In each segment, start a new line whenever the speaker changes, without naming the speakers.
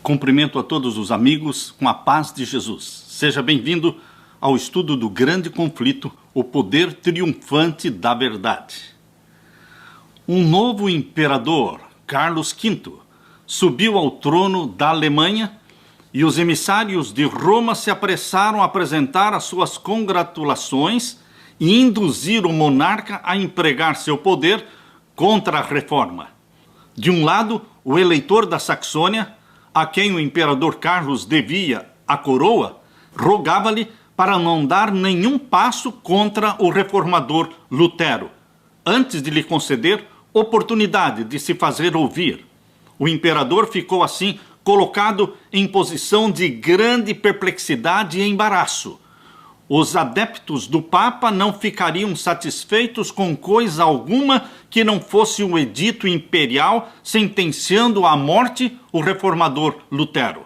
Cumprimento a todos os amigos com a paz de Jesus. Seja bem-vindo ao estudo do grande conflito, o poder triunfante da verdade. Um novo imperador, Carlos V, subiu ao trono da Alemanha e os emissários de Roma se apressaram a apresentar as suas congratulações e induzir o monarca a empregar seu poder contra a reforma. De um lado, o eleitor da Saxônia, a quem o imperador Carlos devia a coroa, rogava-lhe para não dar nenhum passo contra o reformador Lutero, antes de lhe conceder oportunidade de se fazer ouvir. O imperador ficou assim colocado em posição de grande perplexidade e embaraço. Os adeptos do Papa não ficariam satisfeitos com coisa alguma que não fosse um edito imperial sentenciando à morte o reformador Lutero.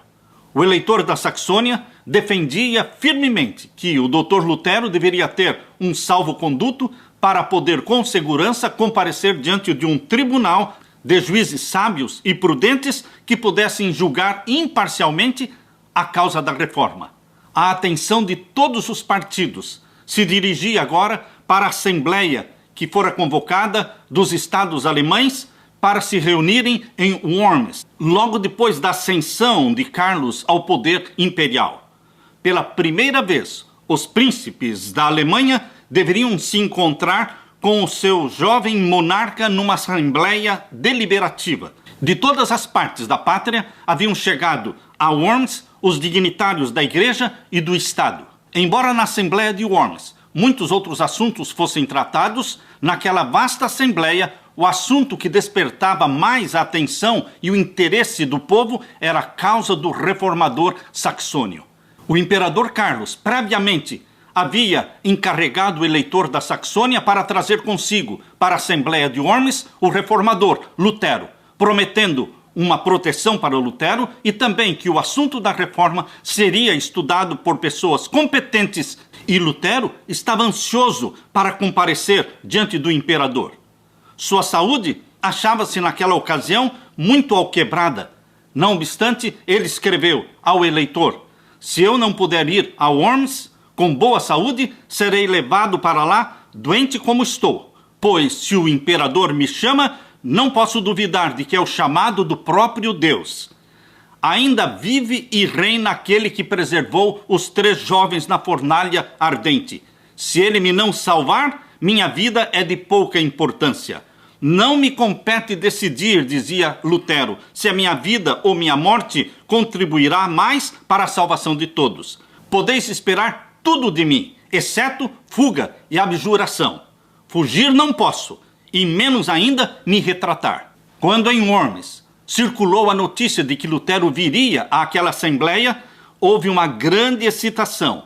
O eleitor da Saxônia defendia firmemente que o Dr. Lutero deveria ter um salvo-conduto para poder com segurança comparecer diante de um tribunal de juízes sábios e prudentes que pudessem julgar imparcialmente a causa da reforma. A atenção de todos os partidos se dirigia agora para a Assembleia que fora convocada dos estados alemães para se reunirem em Worms, logo depois da ascensão de Carlos ao poder imperial. Pela primeira vez, os príncipes da Alemanha deveriam se encontrar com o seu jovem monarca numa assembleia deliberativa. De todas as partes da pátria haviam chegado a Worms os dignitários da Igreja e do Estado. Embora na Assembleia de Worms muitos outros assuntos fossem tratados, naquela vasta Assembleia o assunto que despertava mais a atenção e o interesse do povo era a causa do reformador saxônio. O imperador Carlos, previamente, havia encarregado o eleitor da Saxônia para trazer consigo para a Assembleia de Worms o reformador Lutero, prometendo uma proteção para Lutero e também que o assunto da reforma seria estudado por pessoas competentes, e Lutero estava ansioso para comparecer diante do imperador. Sua saúde achava-se naquela ocasião muito alquebrada. Não obstante, ele escreveu ao eleitor: "Se eu não puder ir a Worms com boa saúde, serei levado para lá doente como estou, pois se o imperador me chama, não posso duvidar de que é o chamado do próprio Deus. Ainda vive e reina aquele que preservou os 3 jovens na fornalha ardente. Se ele me não salvar, minha vida é de pouca importância. Não me compete decidir", dizia Lutero, "se a minha vida ou minha morte contribuirá mais para a salvação de todos. Podeis esperar tudo de mim, exceto fuga e abjuração. Fugir não posso, e menos ainda me retratar." Quando em Worms circulou a notícia de que Lutero viria àquela assembleia, houve uma grande excitação.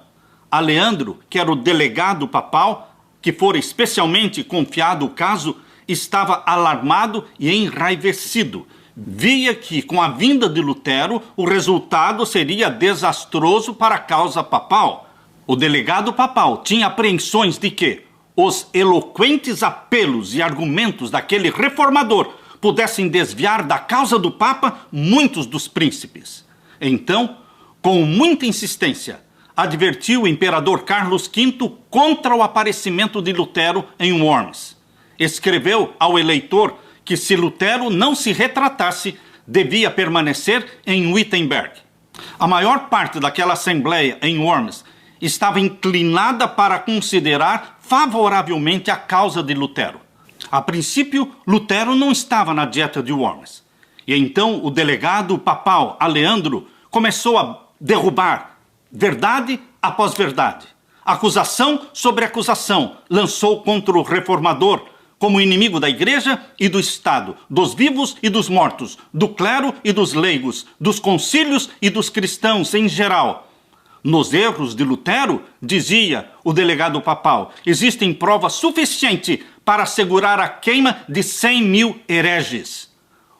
Aleandro, que era o delegado papal, que fora especialmente confiado o caso, estava alarmado e enraivecido. Via que, com a vinda de Lutero, o resultado seria desastroso para a causa papal. O delegado papal tinha apreensões de que os eloquentes apelos e argumentos daquele reformador pudessem desviar da causa do Papa muitos dos príncipes. Então, com muita insistência, advertiu o imperador Carlos V contra o aparecimento de Lutero em Worms. Escreveu ao eleitor que, se Lutero não se retratasse, devia permanecer em Wittenberg. A maior parte daquela assembleia em Worms estava inclinada para considerar favoravelmente a causa de Lutero. A princípio, Lutero não estava na dieta de Worms. E então o delegado papal Aleandro começou a derrubar verdade após verdade. Acusação sobre acusação lançou contra o reformador como inimigo da Igreja e do Estado, dos vivos e dos mortos, do clero e dos leigos, dos concílios e dos cristãos em geral. Nos erros de Lutero, dizia o delegado papal, existem provas suficientes para assegurar a queima de 100.000 hereges.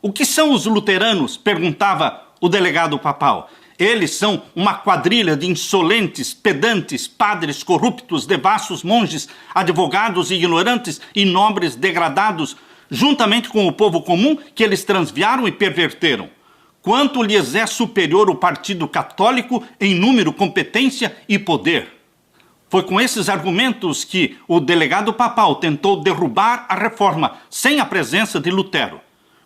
O que são os luteranos? Perguntava o delegado papal. Eles são uma quadrilha de insolentes, pedantes, padres corruptos, devassos, monges, advogados ignorantes e nobres degradados, juntamente com o povo comum que eles transviaram e perverteram. quanto lhes é superior o Partido Católico em número, competência e poder. Foi com esses argumentos que o delegado papal tentou derrubar a reforma sem a presença de Lutero.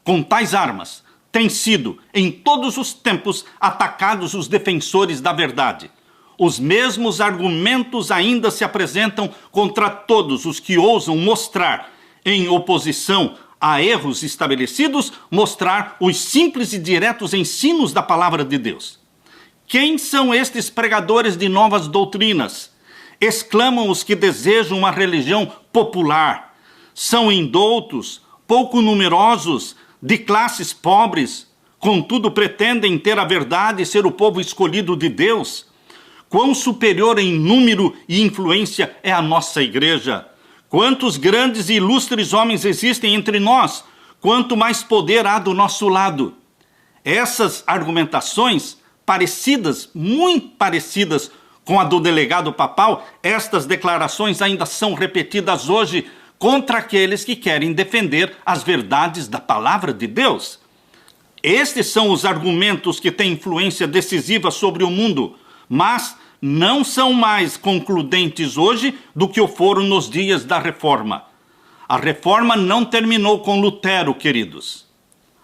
Com tais armas, têm sido, em todos os tempos, atacados os defensores da verdade. Os mesmos argumentos ainda se apresentam contra todos os que ousam mostrar, em oposição a erros estabelecidos, mostrar os simples e diretos ensinos da palavra de Deus. Quem são estes pregadores de novas doutrinas? Exclamam os que desejam uma religião popular. São indoutos, pouco numerosos, de classes pobres, contudo pretendem ter a verdade e ser o povo escolhido de Deus. Quão superior em número e influência é a nossa igreja! Quantos grandes e ilustres homens existem entre nós! Quanto mais poder há do nosso lado! Essas argumentações, parecidas, muito parecidas com a do delegado papal, estas declarações ainda são repetidas hoje contra aqueles que querem defender as verdades da palavra de Deus. Estes são os argumentos que têm influência decisiva sobre o mundo, mas não são mais concludentes hoje do que o foram nos dias da Reforma. A Reforma não terminou com Lutero, queridos.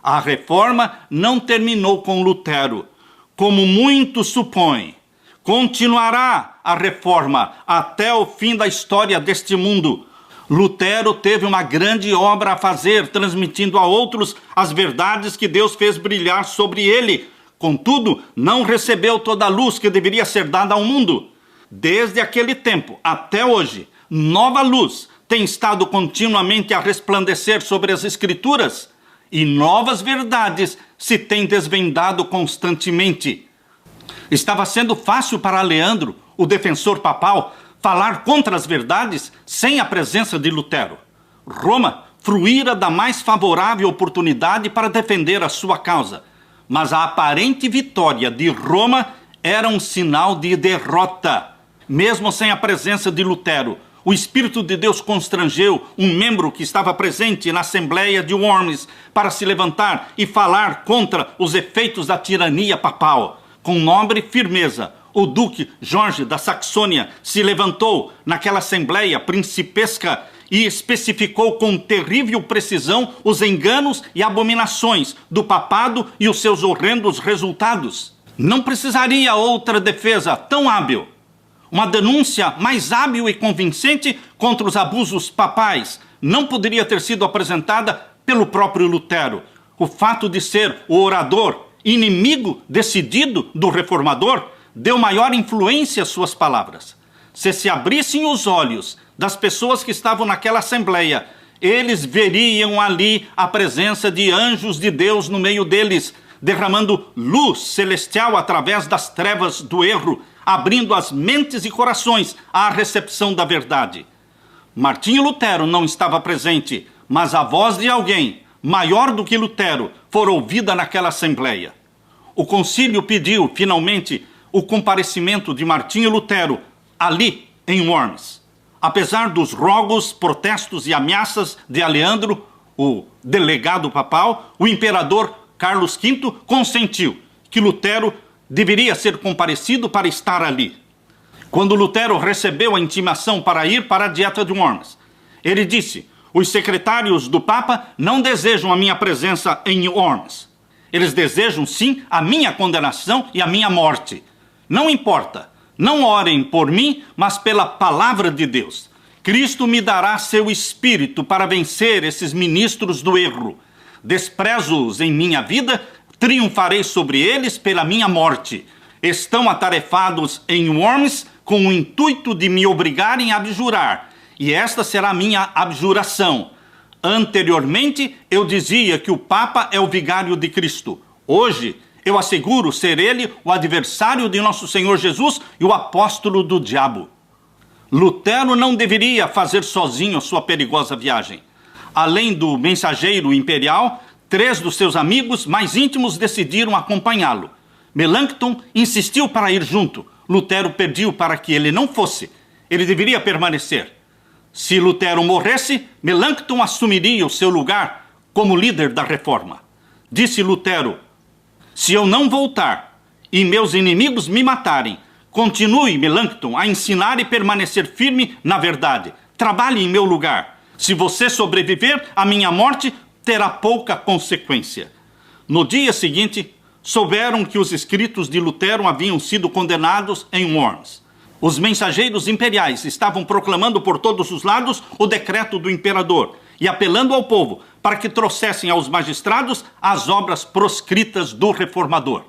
A Reforma não terminou com Lutero, como muitos supõem. Continuará a Reforma até o fim da história deste mundo. Lutero teve uma grande obra a fazer, transmitindo a outros as verdades que Deus fez brilhar sobre ele. Contudo, não recebeu toda a luz que deveria ser dada ao mundo. Desde aquele tempo até hoje, nova luz tem estado continuamente a resplandecer sobre as Escrituras e novas verdades se têm desvendado constantemente. Estava sendo fácil para Leandro, o defensor papal, falar contra as verdades sem a presença de Lutero. Roma fruíra da mais favorável oportunidade para defender a sua causa, mas a aparente vitória de Roma era um sinal de derrota. Mesmo sem a presença de Lutero, o Espírito de Deus constrangeu um membro que estava presente na Assembleia de Worms para se levantar e falar contra os efeitos da tirania papal. Com nobre firmeza, o duque Jorge da Saxônia se levantou naquela assembleia principesca e especificou com terrível precisão os enganos e abominações do papado e os seus horrendos resultados. Não precisaria outra defesa tão hábil, uma denúncia mais hábil e convincente contra os abusos papais não poderia ter sido apresentada pelo próprio Lutero. O fato de ser o orador inimigo decidido do reformador, deu maior influência às suas palavras. Se abrissem os olhos das pessoas que estavam naquela assembleia, eles veriam ali a presença de anjos de Deus no meio deles, derramando luz celestial através das trevas do erro, abrindo as mentes e corações à recepção da verdade. Martinho Lutero não estava presente, mas a voz de alguém maior do que Lutero, for ouvida naquela assembleia. O concílio pediu, finalmente, o comparecimento de Martinho Lutero ali em Worms. Apesar dos rogos, protestos e ameaças de Aleandro, o delegado papal, o imperador Carlos V consentiu que Lutero deveria ser comparecido para estar ali. Quando Lutero recebeu a intimação para ir para a Dieta de Worms, ele disse: os secretários do Papa não desejam a minha presença em Worms. Eles desejam, sim, a minha condenação e a minha morte. Não importa, não orem por mim, mas pela palavra de Deus. Cristo me dará seu espírito para vencer esses ministros do erro. Desprezo-os em minha vida, triunfarei sobre eles pela minha morte. Estão atarefados em Worms com o intuito de me obrigarem a abjurar, e esta será a minha abjuração. Anteriormente, eu dizia que o Papa é o vigário de Cristo. Hoje, eu asseguro ser ele o adversário de nosso Senhor Jesus e o apóstolo do diabo. Lutero não deveria fazer sozinho a sua perigosa viagem. Além do mensageiro imperial, 3 dos seus amigos mais íntimos decidiram acompanhá-lo. Melanchthon insistiu para ir junto. Lutero pediu para que ele não fosse. Ele deveria permanecer. Se Lutero morresse, Melanchthon assumiria o seu lugar como líder da reforma. Disse Lutero: Se eu não voltar e meus inimigos me matarem, continue, Melanchthon, a ensinar e permanecer firme na verdade. Trabalhe em meu lugar. Se você sobreviver à minha morte, terá pouca consequência. No dia seguinte, souberam que os escritos de Lutero haviam sido condenados em Worms. Os mensageiros imperiais estavam proclamando por todos os lados o decreto do imperador e apelando ao povo para que trouxessem aos magistrados as obras proscritas do reformador.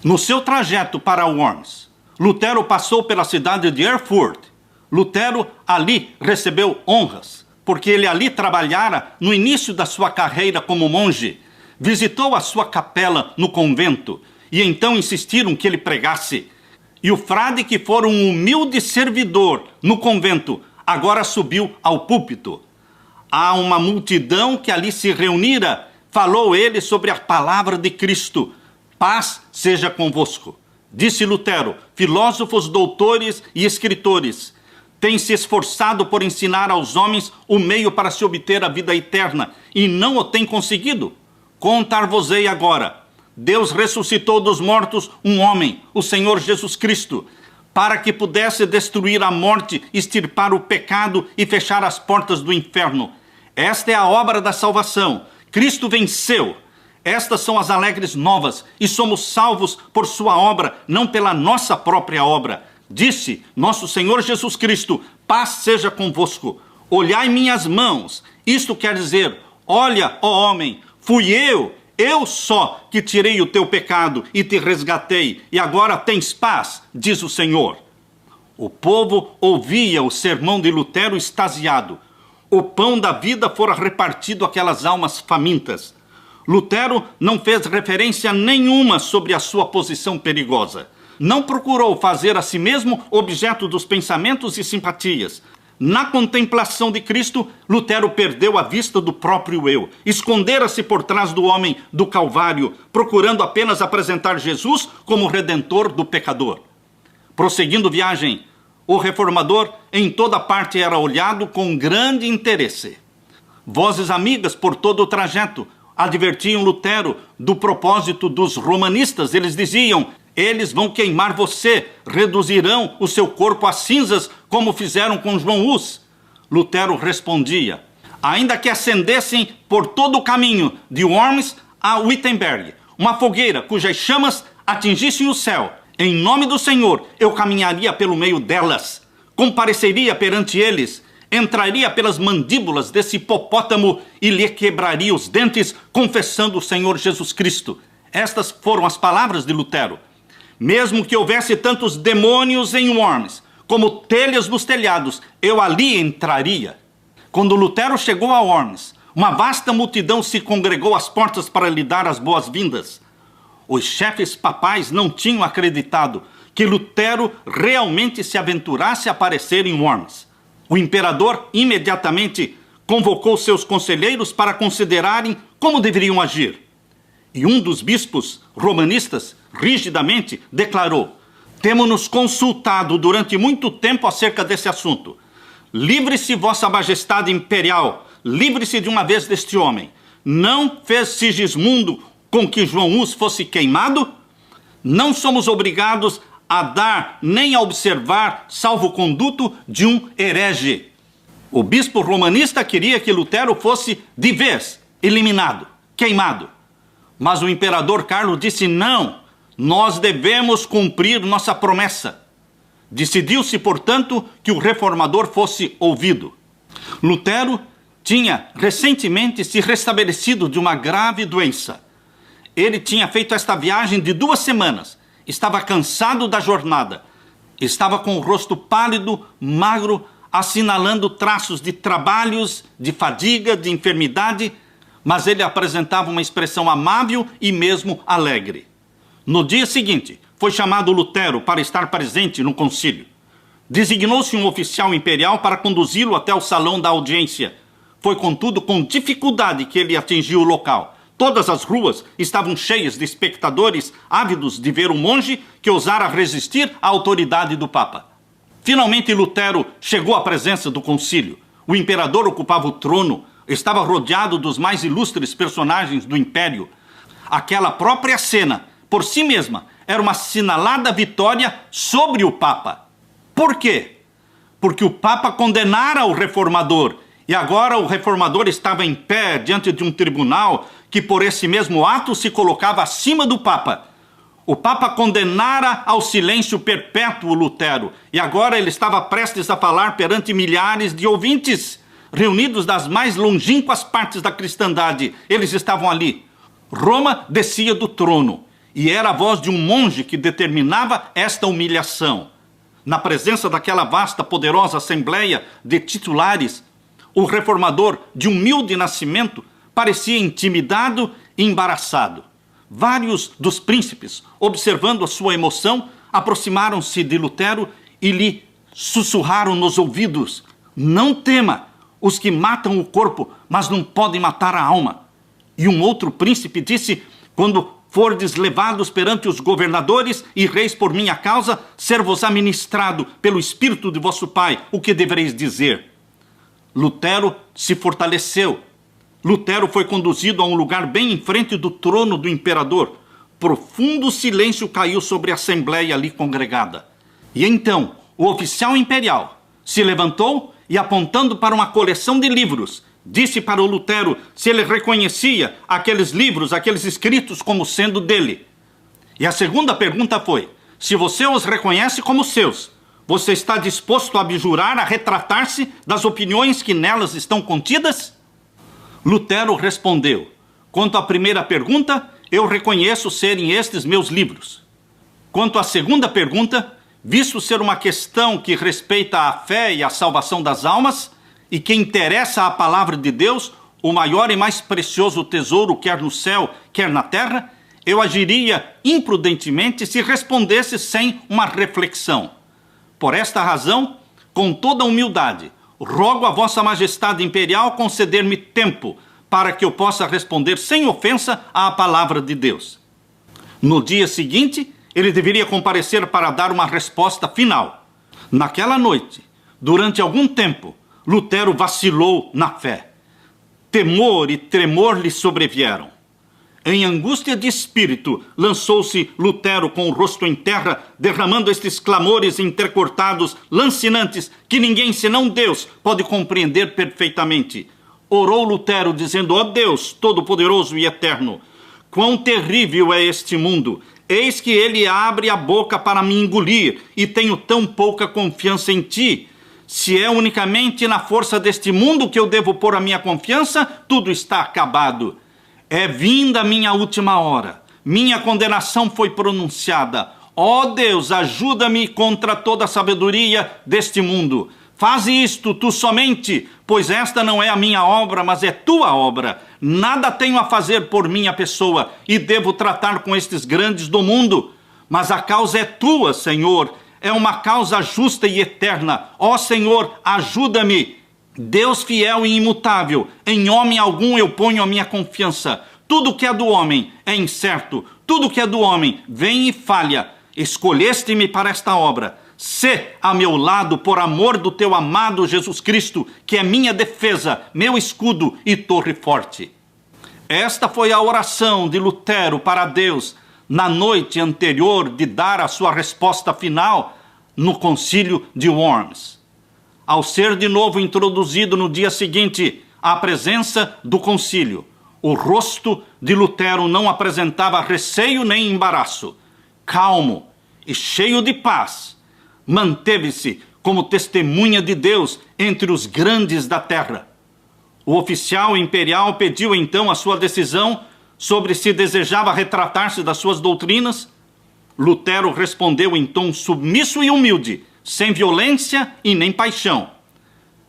No seu trajeto para Worms, Lutero passou pela cidade de Erfurt. Lutero ali recebeu honras, porque ele ali trabalhara no início da sua carreira como monge. Visitou a sua capela no convento e então insistiram que ele pregasse. E o frade, que fora um humilde servidor no convento, agora subiu ao púlpito. Há uma multidão que ali se reunira. Falou ele sobre a palavra de Cristo. Paz seja convosco. Disse Lutero: filósofos, doutores e escritores têm se esforçado por ensinar aos homens o meio para se obter a vida eterna e não o têm conseguido. Contar-vos-ei agora. Deus ressuscitou dos mortos um homem, o Senhor Jesus Cristo, para que pudesse destruir a morte, extirpar o pecado e fechar as portas do inferno. Esta é a obra da salvação. Cristo venceu. Estas são as alegres novas e somos salvos por sua obra, não pela nossa própria obra. Disse nosso Senhor Jesus Cristo: paz seja convosco. Olhai minhas mãos. Isto quer dizer: olha, ó homem, fui eu só que tirei o teu pecado e te resgatei, e agora tens paz, diz o Senhor. O povo ouvia o sermão de Lutero extasiado. O pão da vida fora repartido àquelas almas famintas. Lutero não fez referência nenhuma sobre a sua posição perigosa. Não procurou fazer a si mesmo objeto dos pensamentos e simpatias. Na contemplação de Cristo, Lutero perdeu a vista do próprio eu. Escondera-se por trás do homem do Calvário, procurando apenas apresentar Jesus como redentor do pecador. Prosseguindo viagem, o reformador em toda parte era olhado com grande interesse. Vozes amigas por todo o trajeto advertiam Lutero do propósito dos romanistas. Eles diziam: eles vão queimar você, reduzirão o seu corpo a cinzas, como fizeram com João Hus. Lutero respondia: ainda que acendessem por todo o caminho de Worms a Wittenberg uma fogueira cujas chamas atingissem o céu, em nome do Senhor eu caminharia pelo meio delas, compareceria perante eles, entraria pelas mandíbulas desse hipopótamo e lhe quebraria os dentes, confessando o Senhor Jesus Cristo. Estas foram as palavras de Lutero. Mesmo que houvesse tantos demônios em Worms, como telhas nos telhados, eu ali entraria. Quando Lutero chegou a Worms, uma vasta multidão se congregou às portas para lhe dar as boas-vindas. Os chefes papais não tinham acreditado que Lutero realmente se aventurasse a aparecer em Worms. O imperador imediatamente convocou seus conselheiros para considerarem como deveriam agir. E um dos bispos romanistas rigidamente declarou: temos-nos consultado durante muito tempo acerca desse assunto. Livre-se vossa majestade imperial, livre-se de uma vez deste homem. Não fez Sigismundo com que João Hus fosse queimado? Não somos obrigados a dar nem a observar salvo-conduto de um herege. O bispo romanista queria que Lutero fosse de vez eliminado, queimado. Mas o imperador Carlos disse: não, nós devemos cumprir nossa promessa. Decidiu-se, portanto, que o reformador fosse ouvido. Lutero tinha recentemente se restabelecido de uma grave doença. Ele tinha feito esta viagem de 2 semanas. Estava cansado da jornada. Estava com o rosto pálido, magro, assinalando traços de trabalhos, de fadiga, de enfermidade, mas ele apresentava uma expressão amável e mesmo alegre. No dia seguinte, foi chamado Lutero para estar presente no concílio. Designou-se um oficial imperial para conduzi-lo até o salão da audiência. Foi, contudo, com dificuldade que ele atingiu o local. Todas as ruas estavam cheias de espectadores ávidos de ver o monge que ousara resistir à autoridade do Papa. Finalmente, Lutero chegou à presença do concílio. O imperador ocupava o trono, estava rodeado dos mais ilustres personagens do império. Aquela própria cena por si mesma, era uma assinalada vitória sobre o Papa. Por quê? Porque o Papa condenara o reformador, e agora o reformador estava em pé diante de um tribunal que por esse mesmo ato se colocava acima do Papa. O Papa condenara ao silêncio perpétuo Lutero, e agora ele estava prestes a falar perante milhares de ouvintes, reunidos das mais longínquas partes da cristandade. Eles estavam ali. Roma descia do trono, e era a voz de um monge que determinava esta humilhação. Na presença daquela vasta, poderosa assembleia de titulares, o reformador, de humilde nascimento, parecia intimidado e embaraçado. Vários dos príncipes, observando a sua emoção, aproximaram-se de Lutero e lhe sussurraram nos ouvidos: não tema os que matam o corpo, mas não podem matar a alma. E um outro príncipe disse: quando fordes levados perante os governadores e reis por minha causa, ser-vos-á ministrado pelo Espírito de vosso Pai o que devereis dizer. Lutero se fortaleceu. Lutero foi conduzido a um lugar bem em frente do trono do imperador. Profundo silêncio caiu sobre a assembleia ali congregada. E então o oficial imperial se levantou e, apontando para uma coleção de livros, disse para o Lutero se ele reconhecia aqueles livros, aqueles escritos como sendo dele. E a segunda pergunta foi: se você os reconhece como seus, você está disposto a abjurar, a retratar-se das opiniões que nelas estão contidas? Lutero respondeu: quanto à primeira pergunta, eu reconheço serem estes meus livros. Quanto à segunda pergunta, visto ser uma questão que respeita a fé e a salvação das almas, e que interessa à palavra de Deus, o maior e mais precioso tesouro, quer no céu, quer na terra, eu agiria imprudentemente se respondesse sem uma reflexão. Por esta razão, com toda humildade, rogo a vossa majestade imperial conceder-me tempo para que eu possa responder sem ofensa à palavra de Deus. No dia seguinte, ele deveria comparecer para dar uma resposta final. Naquela noite, durante algum tempo, Lutero vacilou na fé. Temor e tremor lhe sobrevieram. Em angústia de espírito, lançou-se Lutero com o rosto em terra, derramando estes clamores intercortados, lancinantes, que ninguém senão Deus pode compreender perfeitamente. Orou Lutero, dizendo: ó Deus, todo-poderoso e eterno, quão terrível é este mundo! Eis que ele abre a boca para me engolir, e tenho tão pouca confiança em ti. Se é unicamente na força deste mundo que eu devo pôr a minha confiança, tudo está acabado. É vinda a minha última hora. Minha condenação foi pronunciada. Ó Deus, ajuda-me contra toda a sabedoria deste mundo. Faze isto tu somente, pois esta não é a minha obra, mas é tua obra. Nada tenho a fazer por minha pessoa, e devo tratar com estes grandes do mundo. Mas a causa é tua, Senhor. É uma causa justa e eterna. Ó Senhor, ajuda-me. Deus fiel e imutável, em homem algum eu ponho a minha confiança. Tudo que é do homem é incerto, tudo que é do homem vem e falha. Escolheste-me para esta obra. Sê a meu lado por amor do teu amado Jesus Cristo, que é minha defesa, meu escudo e torre forte. Esta foi a oração de Lutero para Deus na noite anterior de dar a sua resposta final no concílio de Worms. Ao ser de novo introduzido no dia seguinte à presença do concílio, o rosto de Lutero não apresentava receio nem embaraço. Calmo e cheio de paz, manteve-se como testemunha de Deus entre os grandes da terra. O oficial imperial pediu então a sua decisão sobre se desejava retratar-se das suas doutrinas. Lutero respondeu em tom submisso e humilde, sem violência e nem paixão.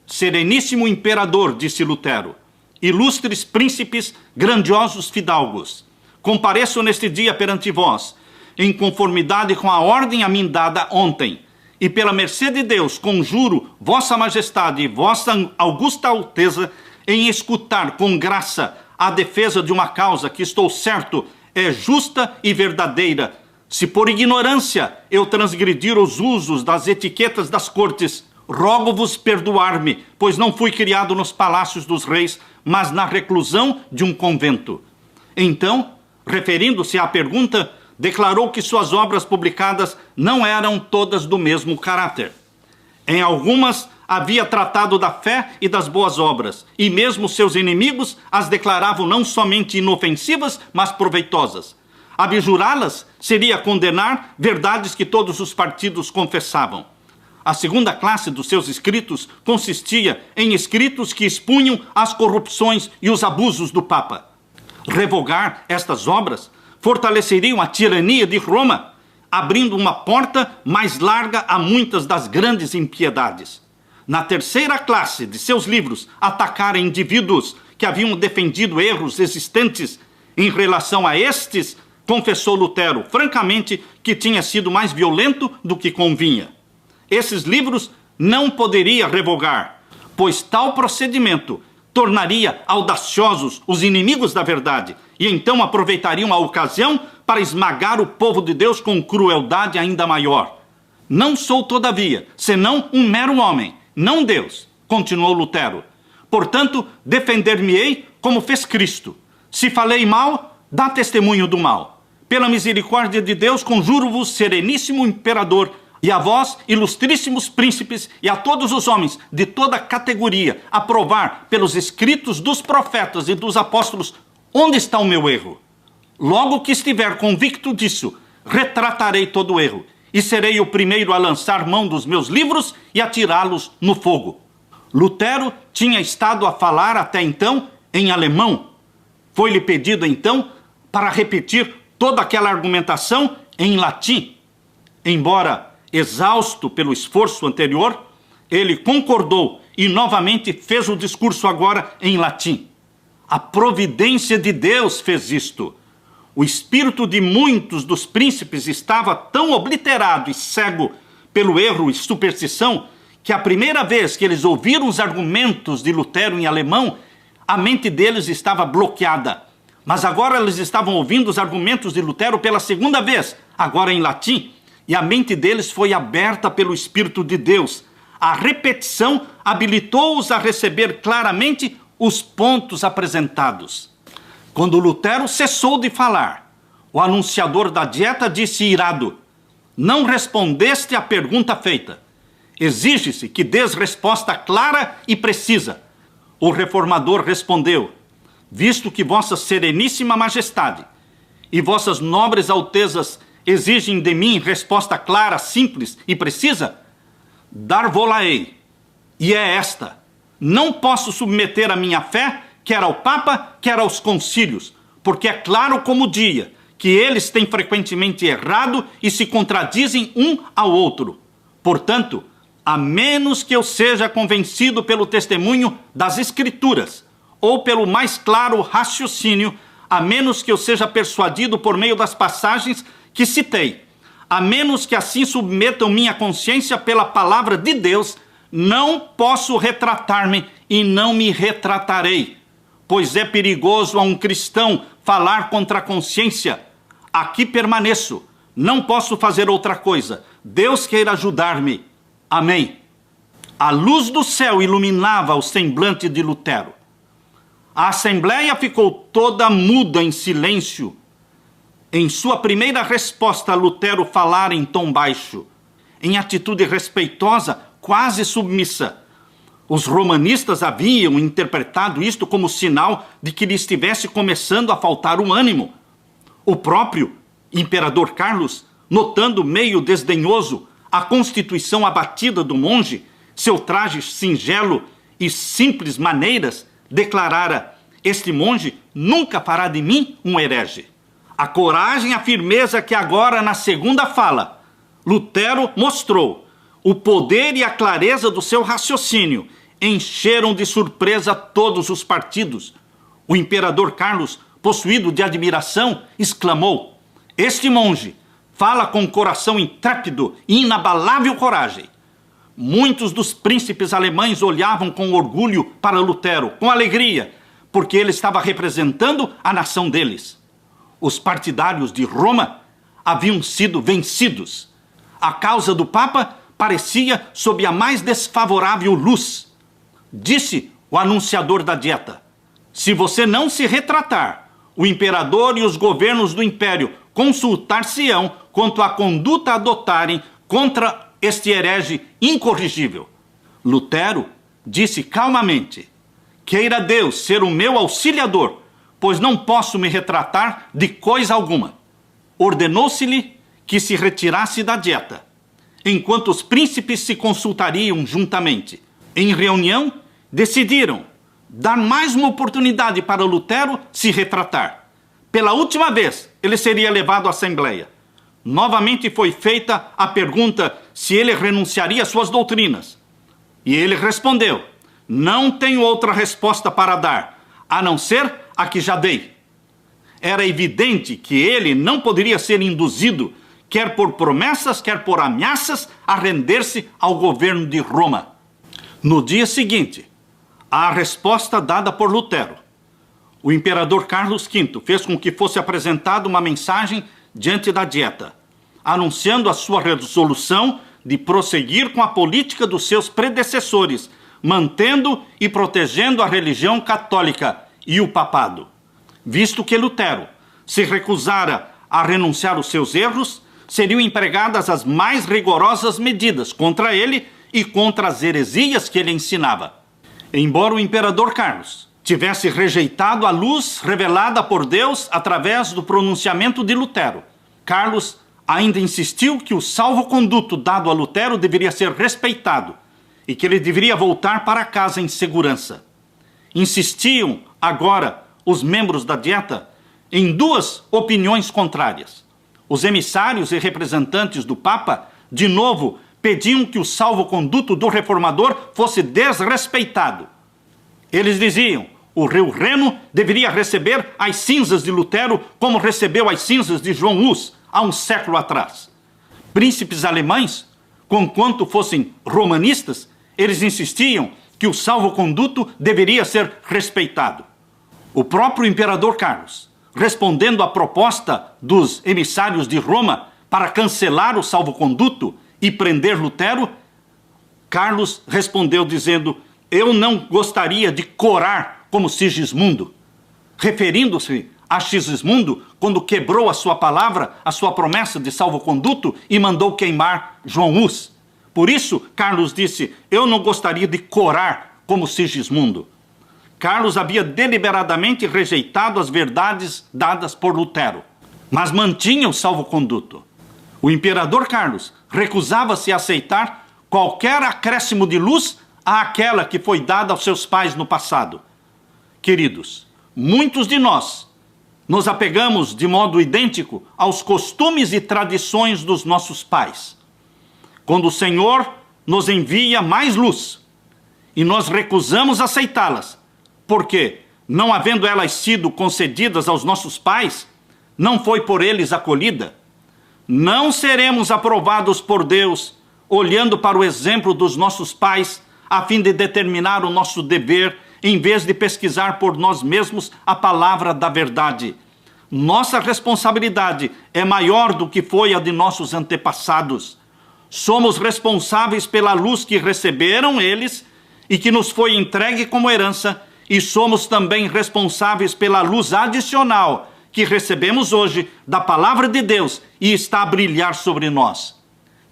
Sereníssimo imperador, disse Lutero, ilustres príncipes, grandiosos fidalgos, compareço neste dia perante vós, em conformidade com a ordem a mim dada ontem, e pela mercê de Deus conjuro vossa majestade e vossa augusta alteza em escutar com graça a defesa de uma causa que estou certo é justa e verdadeira. Se por ignorância eu transgredir os usos das etiquetas das cortes, rogo-vos perdoar-me, pois não fui criado nos palácios dos reis, mas na reclusão de um convento. Então, referindo-se à pergunta declarou que suas obras publicadas não eram todas do mesmo caráter. Em algumas, havia tratado da fé e das boas obras, e mesmo seus inimigos as declaravam não somente inofensivas, mas proveitosas. Abjurá-las seria condenar verdades que todos os partidos confessavam. A segunda classe dos seus escritos consistia em escritos que expunham as corrupções e os abusos do Papa. Revogar estas obras fortaleceriam a tirania de Roma, abrindo uma porta mais larga a muitas das grandes impiedades. Na terceira classe de seus livros, atacar indivíduos que haviam defendido erros existentes em relação a estes, confessou Lutero, francamente, que tinha sido mais violento do que convinha. Esses livros não poderia revogar, pois tal procedimento tornaria audaciosos os inimigos da verdade e então aproveitariam a ocasião para esmagar o povo de Deus com crueldade ainda maior. Não sou, todavia, senão um mero homem, não Deus, continuou Lutero. Portanto, defender-me-ei como fez Cristo. Se falei mal, dá testemunho do mal. Pela misericórdia de Deus, conjuro-vos, sereníssimo imperador, e a vós, ilustríssimos príncipes, e a todos os homens de toda categoria, a provar pelos escritos dos profetas e dos apóstolos onde está o meu erro. Logo que estiver convicto disso, retratarei todo o erro, e serei o primeiro a lançar mão dos meus livros e atirá-los no fogo. Lutero tinha estado a falar até então em alemão. Foi-lhe pedido então para repetir toda aquela argumentação em latim. Embora exausto pelo esforço anterior, ele concordou e novamente fez o discurso agora em latim. A providência de Deus fez isto. O espírito de muitos dos príncipes estava tão obliterado e cego pelo erro e superstição que a primeira vez que eles ouviram os argumentos de Lutero em alemão, a mente deles estava bloqueada. Mas agora eles estavam ouvindo os argumentos de Lutero pela segunda vez, agora em latim, e a mente deles foi aberta pelo Espírito de Deus. A repetição habilitou-os a receber claramente os pontos apresentados. Quando Lutero cessou de falar, o anunciador da dieta disse irado: não respondeste à pergunta feita. Exige-se que dês resposta clara e precisa. O reformador respondeu: visto que vossa sereníssima majestade e vossas nobres altezas exigem de mim resposta clara, simples e precisa, dar-vô-la-ei. E é esta: não posso submeter a minha fé quer ao Papa, quer aos concílios, porque é claro como o dia que eles têm frequentemente errado e se contradizem um ao outro. Portanto, a menos que eu seja convencido pelo testemunho das Escrituras, ou pelo mais claro raciocínio, a menos que eu seja persuadido por meio das passagens que citei, a menos que assim submetam minha consciência pela palavra de Deus, não posso retratar-me e não me retratarei, pois é perigoso a um cristão falar contra a consciência. Aqui permaneço, não posso fazer outra coisa. Deus queira ajudar-me. Amém. A luz do céu iluminava o semblante de Lutero. A assembleia ficou toda muda em silêncio. Em sua primeira resposta, Lutero falara em tom baixo, em atitude respeitosa, quase submissa. Os romanistas haviam interpretado isto como sinal de que lhe estivesse começando a faltar o ânimo. O próprio imperador Carlos, notando meio desdenhoso a constituição abatida do monge, seu traje singelo e simples maneiras, declarara: este monge nunca fará de mim um herege. A coragem e a firmeza que agora na segunda fala, Lutero mostrou, o poder e a clareza do seu raciocínio encheram de surpresa todos os partidos. O imperador Carlos, possuído de admiração, exclamou: este monge fala com coração intrépido e inabalável coragem. Muitos dos príncipes alemães olhavam com orgulho para Lutero, com alegria, porque ele estava representando a nação deles. Os partidários de Roma haviam sido vencidos. A causa do Papa parecia sob a mais desfavorável luz. Disse o anunciador da dieta: se você não se retratar, o imperador e os governos do império consultar-se-ão quanto à conduta a adotarem contra este herege incorrigível. Lutero disse calmamente: queira Deus ser o meu auxiliador, pois não posso me retratar de coisa alguma. Ordenou-se-lhe que se retirasse da dieta, enquanto os príncipes se consultariam juntamente. Em reunião, decidiram dar mais uma oportunidade para Lutero se retratar. Pela última vez, ele seria levado à Assembleia. Novamente foi feita a pergunta se ele renunciaria às suas doutrinas. E ele respondeu: não tenho outra resposta para dar, a não ser a que já dei. Era evidente que ele não poderia ser induzido, quer por promessas, quer por ameaças, a render-se ao governo de Roma. No dia seguinte, a resposta dada por Lutero, o imperador Carlos V fez com que fosse apresentada uma mensagem diante da dieta, anunciando a sua resolução de prosseguir com a política dos seus predecessores, mantendo e protegendo a religião católica e o papado. Visto que Lutero se recusara a renunciar aos seus erros, seriam empregadas as mais rigorosas medidas contra ele e contra as heresias que ele ensinava. Embora o imperador Carlos tivesse rejeitado a luz revelada por Deus através do pronunciamento de Lutero, Carlos ainda insistiu que o salvo-conduto dado a Lutero deveria ser respeitado e que ele deveria voltar para casa em segurança. Insistiam agora os membros da dieta em duas opiniões contrárias. Os emissários e representantes do Papa, de novo, pediam que o salvo-conduto do reformador fosse desrespeitado. Eles diziam: o rio Reno deveria receber as cinzas de Lutero como recebeu as cinzas de João Hus há um século atrás. Príncipes alemães, conquanto fossem romanistas, eles insistiam que o salvo-conduto deveria ser respeitado. O próprio imperador Carlos, respondendo à proposta dos emissários de Roma para cancelar o salvo-conduto e prender Lutero, Carlos respondeu dizendo: eu não gostaria de corar como Sigismundo, referindo-se a Sigismundo quando quebrou a sua palavra, a sua promessa de salvo-conduto e mandou queimar João Hus. Por isso, Carlos disse: eu não gostaria de corar como Sigismundo. Carlos havia deliberadamente rejeitado as verdades dadas por Lutero, mas mantinha o salvo-conduto. O imperador Carlos recusava-se a aceitar qualquer acréscimo de luz àquela que foi dada aos seus pais no passado. Queridos, muitos de nós nos apegamos de modo idêntico aos costumes e tradições dos nossos pais. Quando o Senhor nos envia mais luz e nós recusamos aceitá-las, porque, não havendo elas sido concedidas aos nossos pais, não foi por eles acolhida, não seremos aprovados por Deus olhando para o exemplo dos nossos pais a fim de determinar o nosso dever, em vez de pesquisar por nós mesmos a palavra da verdade. Nossa responsabilidade é maior do que foi a de nossos antepassados. Somos responsáveis pela luz que receberam eles e que nos foi entregue como herança, e somos também responsáveis pela luz adicional que recebemos hoje da palavra de Deus e está a brilhar sobre nós.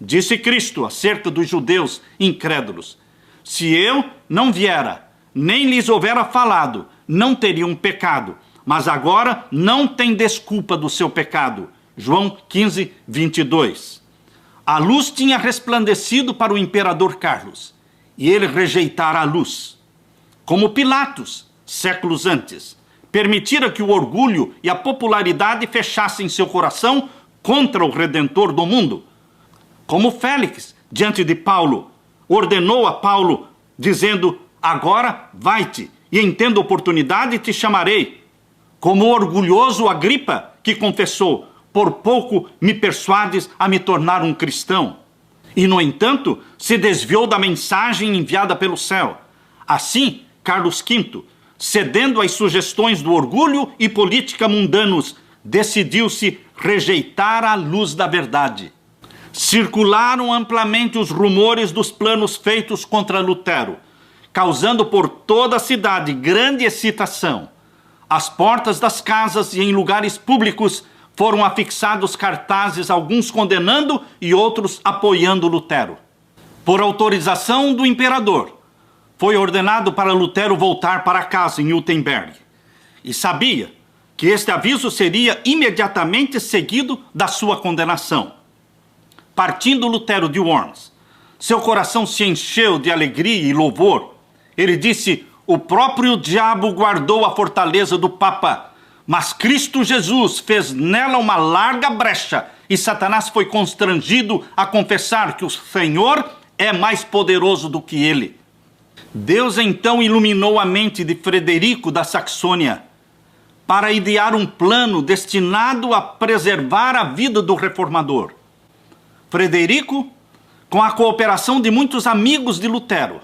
Disse Cristo acerca dos judeus incrédulos: se eu não viera, nem lhes houvera falado, não teriam pecado, mas agora não tem desculpa do seu pecado. João 15, 22. A luz tinha resplandecido para o imperador Carlos, e ele rejeitara a luz. Como Pilatos, séculos antes, permitira que o orgulho e a popularidade fechassem seu coração contra o Redentor do mundo. Como Félix, diante de Paulo, ordenou a Paulo, dizendo: agora vai-te, e em tendo oportunidade te chamarei. Como o orgulhoso Agripa, que confessou: por pouco me persuades a me tornar um cristão. E, no entanto, se desviou da mensagem enviada pelo céu. Assim, Carlos V, cedendo às sugestões do orgulho e política mundanos, decidiu-se rejeitar a luz da verdade. Circularam amplamente os rumores dos planos feitos contra Lutero, causando por toda a cidade grande excitação. Às portas das casas e em lugares públicos foram afixados cartazes, alguns condenando e outros apoiando Lutero. Por autorização do imperador, foi ordenado para Lutero voltar para casa em Wittenberg. E sabia que este aviso seria imediatamente seguido da sua condenação. Partindo Lutero de Worms, seu coração se encheu de alegria e louvor. Ele disse: o próprio diabo guardou a fortaleza do Papa, mas Cristo Jesus fez nela uma larga brecha e Satanás foi constrangido a confessar que o Senhor é mais poderoso do que ele. Deus então iluminou a mente de Frederico da Saxônia para idear um plano destinado a preservar a vida do reformador. Frederico, com a cooperação de muitos amigos de Lutero,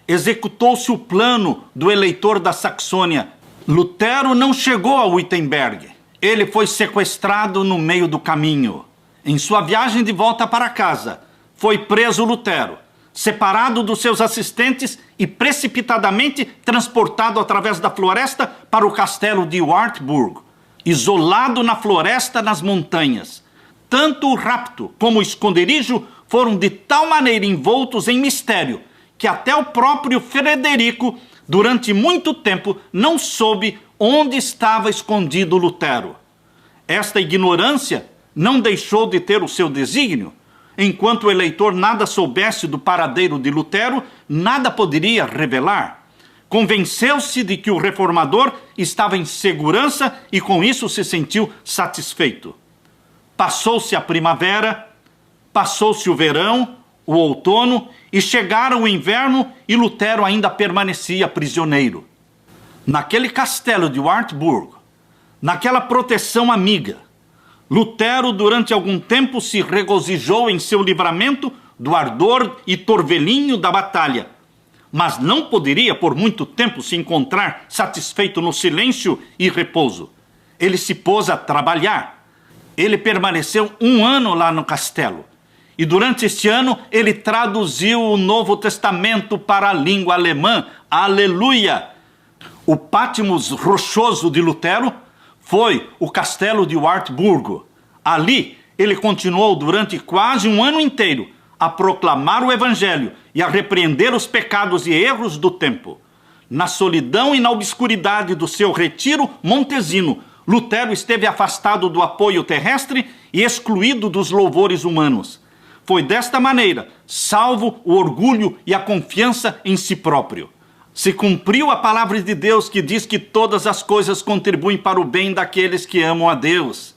executou-se o plano do eleitor da Saxônia. Lutero não chegou a Wittenberg. Ele foi sequestrado no meio do caminho. Em sua viagem de volta para casa, foi preso Lutero, separado dos seus assistentes e precipitadamente transportado através da floresta para o castelo de Wartburg, isolado na floresta nas montanhas. Tanto o rapto como o esconderijo foram de tal maneira envoltos em mistério que até o próprio Frederico, durante muito tempo, não soube onde estava escondido Lutero. Esta ignorância não deixou de ter o seu desígnio. Enquanto o eleitor nada soubesse do paradeiro de Lutero, nada poderia revelar. Convenceu-se de que o reformador estava em segurança e com isso se sentiu satisfeito. Passou-se a primavera, passou-se o verão, o outono e chegaram o inverno e Lutero ainda permanecia prisioneiro. Naquele castelo de Wartburg, naquela proteção amiga, Lutero durante algum tempo se regozijou em seu livramento do ardor e torvelinho da batalha, mas não poderia por muito tempo se encontrar satisfeito no silêncio e repouso. Ele se pôs a trabalhar. Ele permaneceu 1 ano lá no castelo. E durante este ano ele traduziu o Novo Testamento para a língua alemã. Aleluia! O Patmos rochoso de Lutero foi o castelo de Wartburg. Ali ele continuou durante quase 1 ano inteiro a proclamar o evangelho e a repreender os pecados e erros do tempo. Na solidão e na obscuridade do seu retiro montesino, Lutero esteve afastado do apoio terrestre e excluído dos louvores humanos. Foi desta maneira, salvo o orgulho e a confiança em si próprio. Se cumpriu a palavra de Deus que diz que todas as coisas contribuem para o bem daqueles que amam a Deus.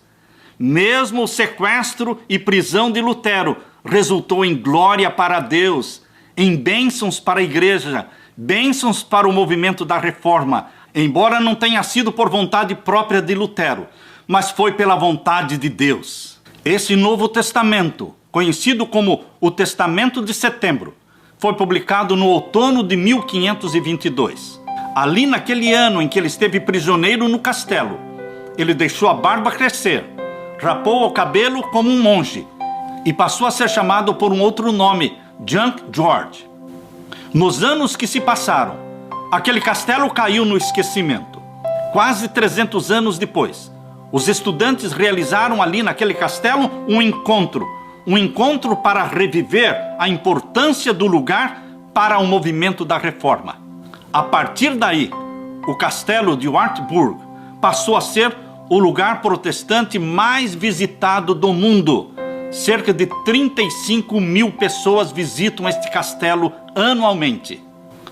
Mesmo o sequestro e prisão de Lutero resultou em glória para Deus, em bênçãos para a igreja, bênçãos para o movimento da reforma, embora não tenha sido por vontade própria de Lutero, mas foi pela vontade de Deus. Esse Novo Testamento, conhecido como o Testamento de Setembro, foi publicado no outono de 1522. Ali naquele ano em que ele esteve prisioneiro no castelo, ele deixou a barba crescer, rapou o cabelo como um monge e passou a ser chamado por um outro nome, Junk George. Nos anos que se passaram, aquele castelo caiu no esquecimento. Quase 300 anos depois, os estudantes realizaram ali naquele castelo um encontro para reviver a importância do lugar para o movimento da reforma. A partir daí, o castelo de Wartburg passou a ser o lugar protestante mais visitado do mundo. Cerca de 35 mil pessoas visitam este castelo anualmente.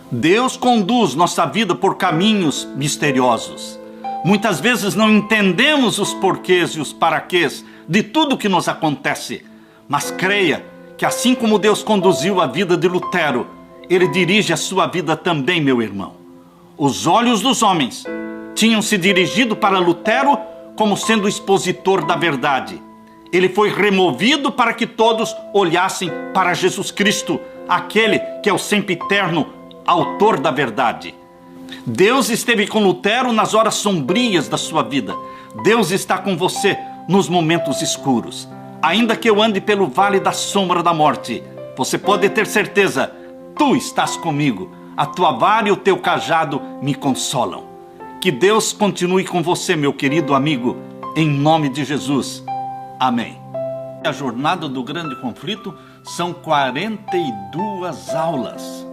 Deus conduz nossa vida por caminhos misteriosos. Muitas vezes não entendemos os porquês e os paraquês de tudo que nos acontece. Mas creia que assim como Deus conduziu a vida de Lutero, Ele dirige a sua vida também, meu irmão. Os olhos dos homens tinham se dirigido para Lutero como sendo o expositor da verdade. Ele foi removido para que todos olhassem para Jesus Cristo, aquele que é o sempiterno autor da verdade. Deus esteve com Lutero nas horas sombrias da sua vida. Deus está com você nos momentos escuros. Ainda que eu ande pelo vale da sombra da morte, você pode ter certeza, tu estás comigo. A tua vara e o teu cajado me consolam. Que Deus continue com você, meu querido amigo, em nome de Jesus. Amém. A jornada do grande conflito são 42 aulas.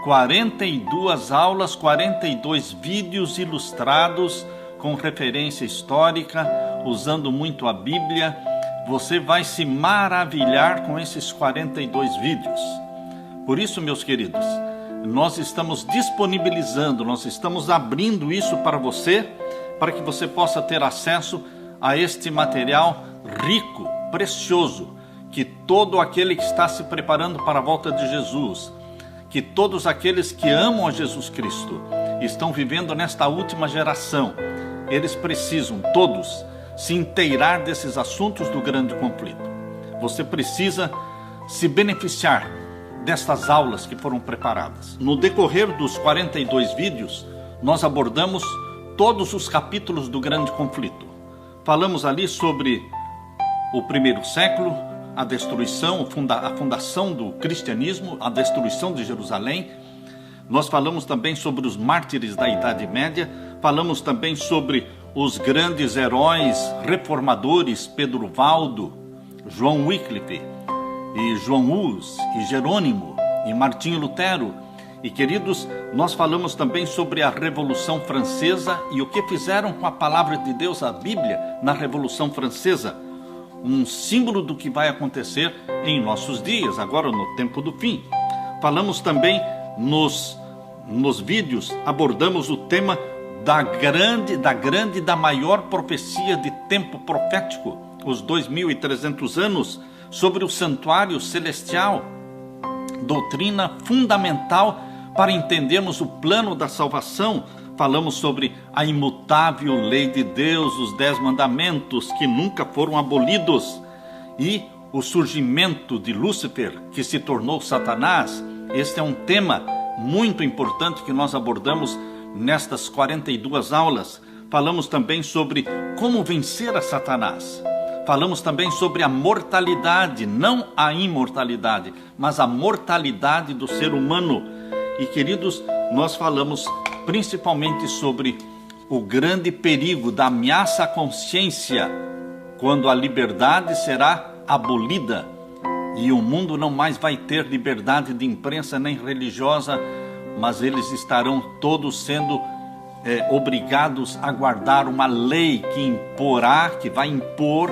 42 aulas, 42 vídeos ilustrados com referência histórica, usando muito a Bíblia. Você vai se maravilhar com esses 42 vídeos. Por isso, meus queridos, nós estamos disponibilizando, nós estamos abrindo isso para você, para que você possa ter acesso a este material rico, precioso, que todo aquele que está se preparando para a volta de Jesus, que todos aqueles que amam a Jesus Cristo, estão vivendo nesta última geração, eles precisam todos se inteirar desses assuntos do grande conflito. Você precisa se beneficiar destas aulas que foram preparadas. No decorrer dos 42 vídeos, nós abordamos todos os capítulos do grande conflito. Falamos ali sobre o primeiro século, a destruição, a fundação do cristianismo, a destruição de Jerusalém. Nós falamos também sobre os mártires da Idade Média, falamos também sobre os grandes heróis reformadores, Pedro Valdo, João Wycliffe, e João Hus, e Jerônimo, e Martinho Lutero. E queridos, nós falamos também sobre a Revolução Francesa e o que fizeram com a palavra de Deus, a Bíblia, na Revolução Francesa. Um símbolo do que vai acontecer em nossos dias, agora no tempo do fim. Falamos também nos vídeos, abordamos o tema da maior profecia de tempo profético, os 2.300 anos, sobre o santuário celestial, doutrina fundamental para entendermos o plano da salvação. Falamos sobre a imutável lei de Deus, os 10 mandamentos que nunca foram abolidos, e o surgimento de Lúcifer, que se tornou Satanás. Este é um tema muito importante que nós abordamos nestas 42 aulas. Falamos também sobre como vencer a Satanás. Falamos também sobre a mortalidade, não a imortalidade, mas a mortalidade do ser humano. E queridos, nós falamos principalmente sobre o grande perigo da ameaça à consciência, quando a liberdade será abolida e o mundo não mais vai ter liberdade de imprensa nem religiosa, mas eles estarão todos sendo obrigados a guardar uma lei que vai impor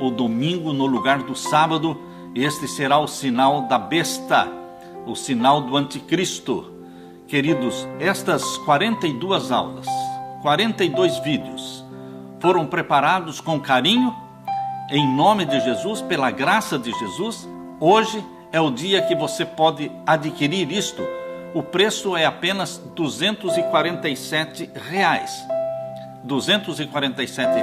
o domingo no lugar do sábado. Este será o sinal da besta, o sinal do anticristo. Queridos, estas 42 aulas, 42 vídeos, foram preparados com carinho, em nome de Jesus, pela graça de Jesus. Hoje é o dia que você pode adquirir isto. O preço é apenas R$ 247. R$ 247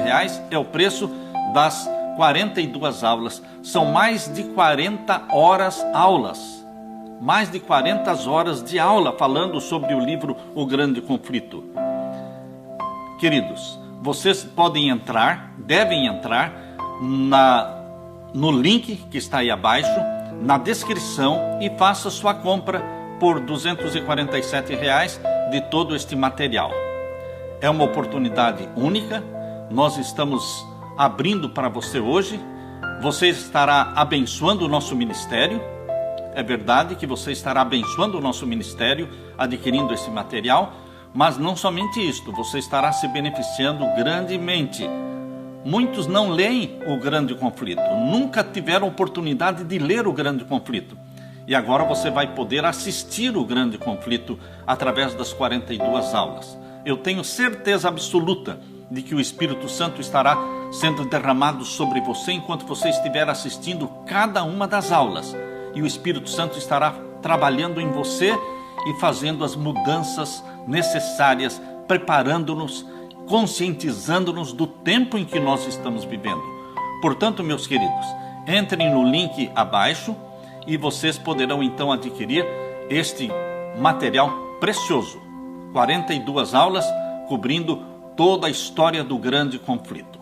é o preço das 42 aulas. São mais de 40 horas aulas. Mais de 40 horas de aula falando sobre o livro O Grande Conflito. Queridos, vocês devem entrar no link que está aí abaixo, na descrição, e faça sua compra por R$ 247 de todo este material. É uma oportunidade única, nós estamos abrindo para você hoje. Você estará abençoando o nosso ministério. É verdade que você estará abençoando o nosso ministério adquirindo esse material, mas não somente isto, você estará se beneficiando grandemente. Muitos não leem o Grande Conflito, nunca tiveram oportunidade de ler o Grande Conflito. E agora você vai poder assistir o Grande Conflito através das 42 aulas. Eu tenho certeza absoluta de que o Espírito Santo estará sendo derramado sobre você enquanto você estiver assistindo cada uma das aulas. E o Espírito Santo estará trabalhando em você e fazendo as mudanças necessárias, preparando-nos, conscientizando-nos do tempo em que nós estamos vivendo. Portanto, meus queridos, entrem no link abaixo e vocês poderão então adquirir este material precioso. 42 aulas cobrindo toda a história do Grande Conflito.